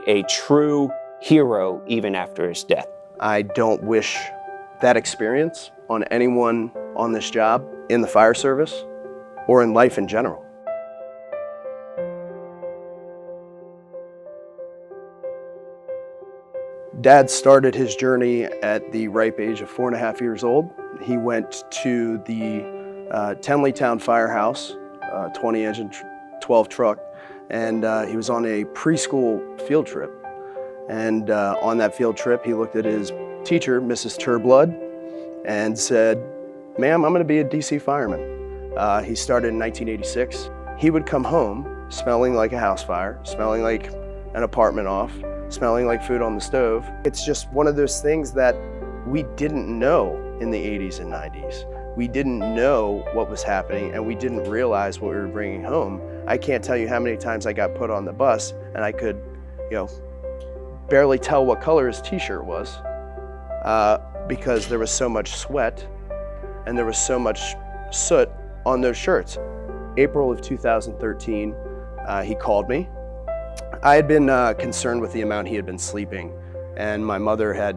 a true hero even after his death. I don't wish that experience on anyone on this job, in the fire service, or in life in general. Dad started his journey at the ripe age of 4.5 years old. He went to the Tenleytown Firehouse, 20-engine 12 truck, and he was on a preschool field trip. And on that field trip, he looked at his teacher, Mrs. Turblood, and said, "Ma'am, I'm gonna be a DC fireman." He started in 1986. He would come home smelling like a house fire, smelling like an apartment off, smelling like food on the stove. It's just one of those things that we didn't know in the 80s and 90s. We didn't know what was happening, and we didn't realize what we were bringing home. I can't tell you how many times I got put on the bus and I could, barely tell what color his t-shirt was because there was so much sweat and there was so much soot on those shirts. April of 2013, he called me. I had been concerned with the amount he had been sleeping, and my mother had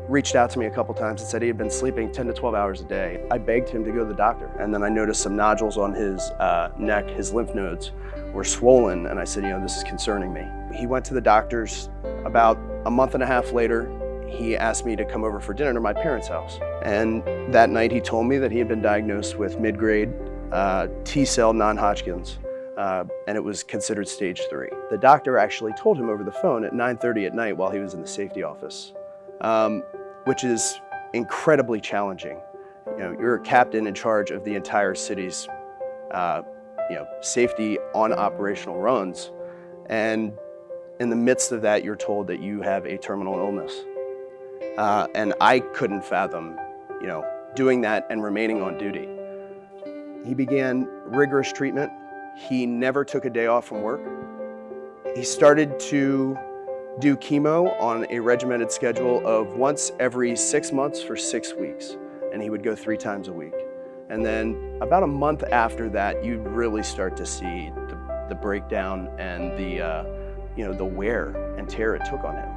reached out to me a couple times and said he had been sleeping 10 to 12 hours a day. I begged him to go to the doctor, and then I noticed some nodules on his neck. His lymph nodes were swollen, and I said, this is concerning me. He went to the doctors. About a month and a half later, he asked me to come over for dinner to my parents' house. And that night he told me that he had been diagnosed with mid-grade T-cell non-Hodgkin's, and it was considered stage 3. The doctor actually told him over the phone at 9:30 at night while he was in the safety office, which is incredibly challenging. You're a captain in charge of the entire city's safety on operational runs, and in the midst of that, you're told that you have a terminal illness. And I couldn't fathom, doing that and remaining on duty. He began rigorous treatment. He never took a day off from work. He started to do chemo on a regimented schedule of once every 6 months for 6 weeks, and he would go 3 times a week. And then about a month after that, you'd really start to see the breakdown and the wear and tear it took on him.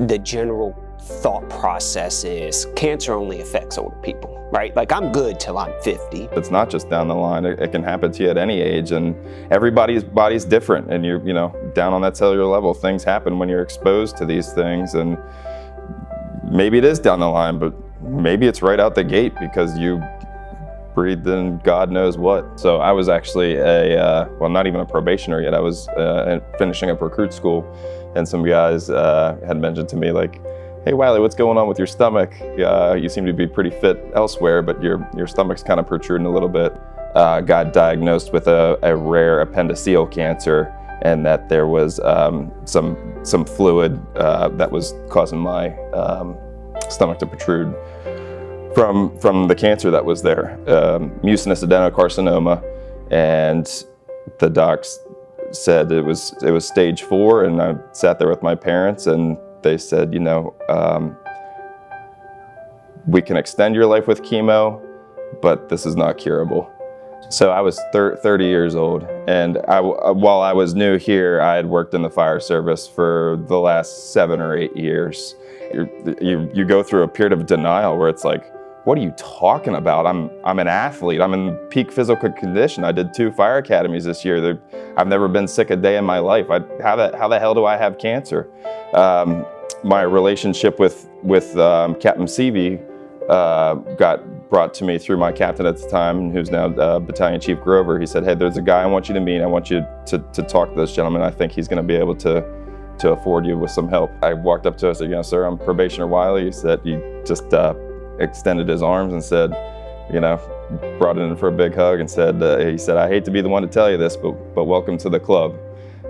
The general thought process is cancer only affects older people, right? Like, I'm good till I'm 50. It's not just down the line. It can happen to you at any age, and everybody's body's different. And you're, down on that cellular level, things happen when you're exposed to these things. And maybe it is down the line, but maybe it's right out the gate because you breathed in God knows what. So I was actually not even a probationer yet. I was finishing up recruit school, and some guys had mentioned to me, like, "Hey Wiley, what's going on with your stomach? You seem to be pretty fit elsewhere, but your stomach's kind of protruding a little bit." Got diagnosed with a rare appendiceal cancer, and that there was some fluid that was causing my stomach to protrude from the cancer that was there, mucinous adenocarcinoma, and the docs said it was stage 4, and I sat there with my parents, and they said, we can extend your life with chemo, but this is not curable. So I was 30 years old, and while I was new here, I had worked in the fire service for the last 7 or 8 years. You go through a period of denial where it's like, what are you talking about? I'm an athlete. I'm in peak physical condition. I did 2 fire academies this year. I've never been sick a day in my life. How the hell do I have cancer? My relationship with Captain Seavey got brought to me through my captain at the time, who's now Battalion Chief Grover. He said, "Hey, there's a guy I want you to meet. I want you to talk to this gentleman. I think he's going to be able to afford you with some help." I walked up to him and said, "Sir, I'm Probationer Wiley." He said, he just extended his arms and said, brought it in for a big hug and said, he said, "I hate to be the one to tell you this, but welcome to the club."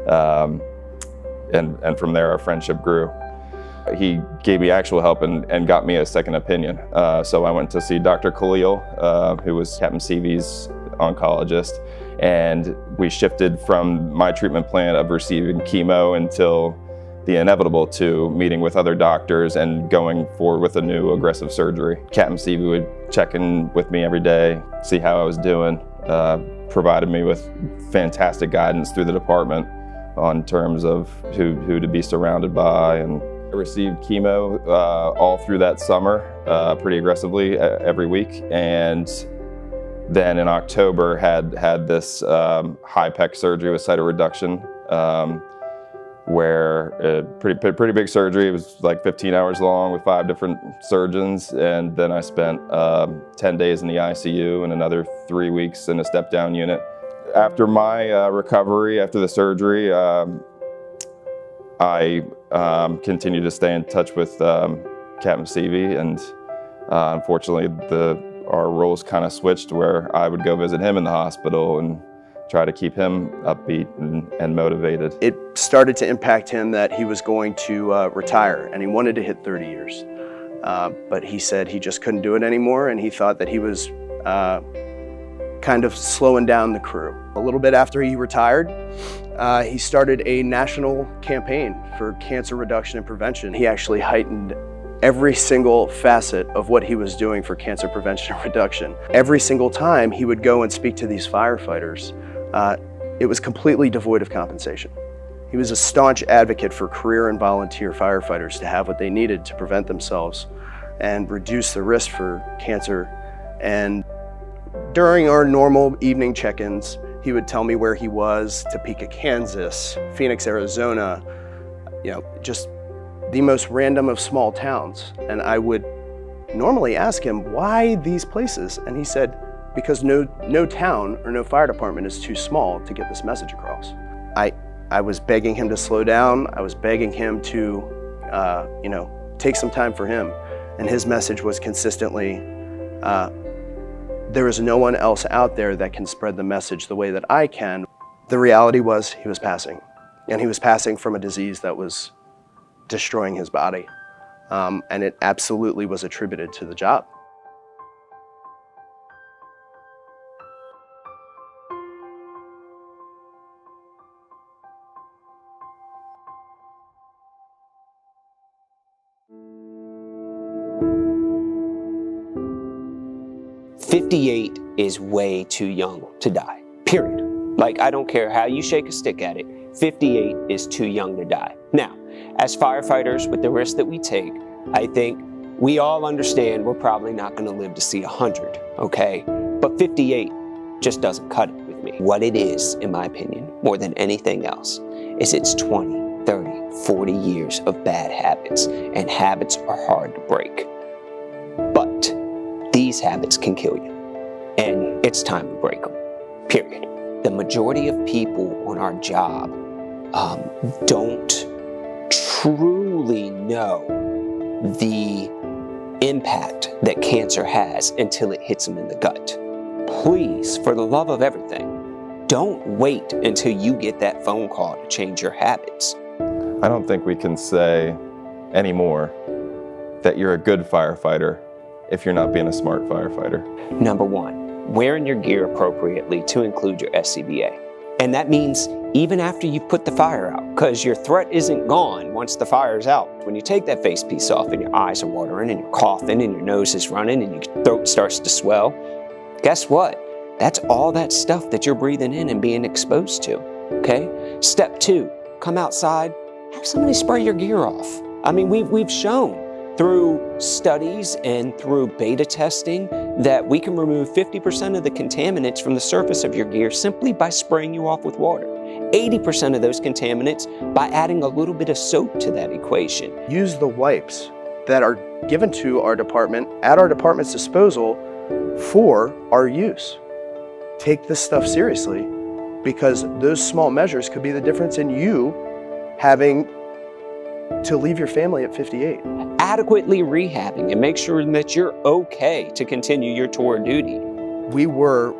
And from there, our friendship grew. He gave me actual help and got me a second opinion. So I went to see Dr. Khalil, who was Captain Seavey's oncologist, and we shifted from my treatment plan of receiving chemo until the inevitable to meeting with other doctors and going forward with a new aggressive surgery. Captain Seavey would check in with me every day, see how I was doing, provided me with fantastic guidance through the department, on terms of who to be surrounded by. And I received chemo all through that summer, pretty aggressively every week. And then in October had this high pec surgery with cytoreduction, where a pretty big surgery. It was like 15 hours long with 5 different surgeons. And then I spent 10 days in the ICU and another 3 weeks in a step-down unit. After my recovery, after the surgery, I continued to stay in touch with Captain Seavey, and unfortunately our roles kind of switched, where I would go visit him in the hospital and try to keep him upbeat and motivated. It started to impact him that he was going to retire, and he wanted to hit 30 years. But he said he just couldn't do it anymore, and he thought that he was kind of slowing down the crew. A little bit after he retired, he started a national campaign for cancer reduction and prevention. He actually heightened every single facet of what he was doing for cancer prevention and reduction. Every single time he would go and speak to these firefighters, it was completely devoid of compensation. He was a staunch advocate for career and volunteer firefighters to have what they needed to prevent themselves and reduce the risk for cancer. And during our normal evening check-ins, he would tell me where he was: Topeka, Kansas, Phoenix, Arizona, just the most random of small towns. And I would normally ask him, why these places? And he said, because no town or no fire department is too small to get this message across. I was begging him to slow down. I was begging him to, take some time for him. And his message was consistently, there is no one else out there that can spread the message the way that I can. The reality was he was passing, and he was passing from a disease that was destroying his body. And it absolutely was attributed to the job. "58 is way too young to die, period. Like, I don't care how you shake a stick at it, 58 is too young to die. Now, as firefighters, with the risk that we take, I think we all understand we're probably not going to live to see 100, okay? But 58 just doesn't cut it with me. What it is, in my opinion, more than anything else, is it's 20, 30, 40 years of bad habits, and habits are hard to break. But these habits can kill you, and it's time to break them, period. The majority of people on our job don't truly know the impact that cancer has until it hits them in the gut. Please, for the love of everything, don't wait until you get that phone call to change your habits. I don't think we can say anymore that you're a good firefighter if you're not being a smart firefighter. Number one, wearing your gear appropriately to include your SCBA. And that means even after you put the fire out, because your threat isn't gone once the fire's out. When you take that face piece off and your eyes are watering and you're coughing and your nose is running and your throat starts to swell, guess what? That's all that stuff that you're breathing in and being exposed to, okay? Step 2, come outside, have somebody spray your gear off. I mean, we've shown through studies and through beta testing that we can remove 50% of the contaminants from the surface of your gear simply by spraying you off with water. 80% of those contaminants by adding a little bit of soap to that equation. Use the wipes that are given to our department at our department's disposal for our use. Take this stuff seriously, because those small measures could be the difference in you having to leave your family at 58. Adequately rehabbing and make sure that you're okay to continue your tour of duty. We were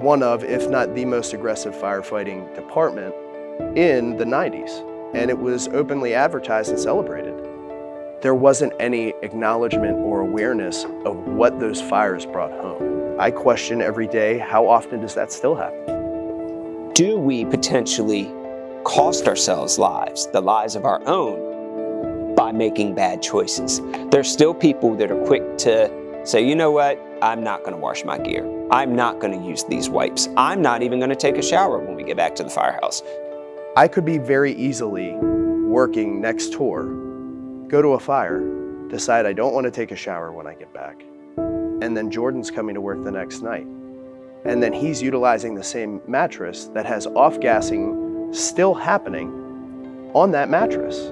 one of, if not the most aggressive firefighting department in the 90s, and it was openly advertised and celebrated. There wasn't any acknowledgement or awareness of what those fires brought home. I question every day, how often does that still happen? Do we potentially cost ourselves lives, the lives of our own, by making bad choices? There's still people that are quick to say, you know what, I'm not going to wash my gear. I'm not going to use these wipes. I'm not even going to take a shower when we get back to the firehouse. I could be very easily working next door, go to a fire, decide I don't want to take a shower when I get back, and then Jordan's coming to work the next night. And then he's utilizing the same mattress that has off-gassing still happening on that mattress.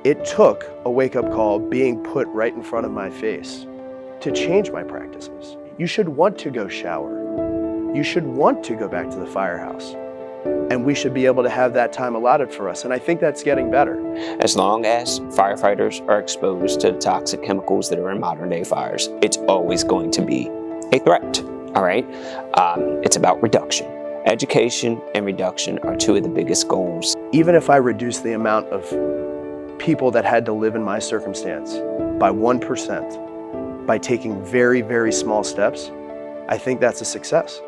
It took a wake-up call being put right in front of my face to change my practices. You should want to go shower. You should want to go back to the firehouse. And we should be able to have that time allotted for us. And I think that's getting better. As long as firefighters are exposed to the toxic chemicals that are in modern day fires, it's always going to be a threat, all right? It's about reduction. Education and reduction are two of the biggest goals. Even if I reduce the amount of people that had to live in my circumstance by 1%, by taking very, very small steps, I think that's a success.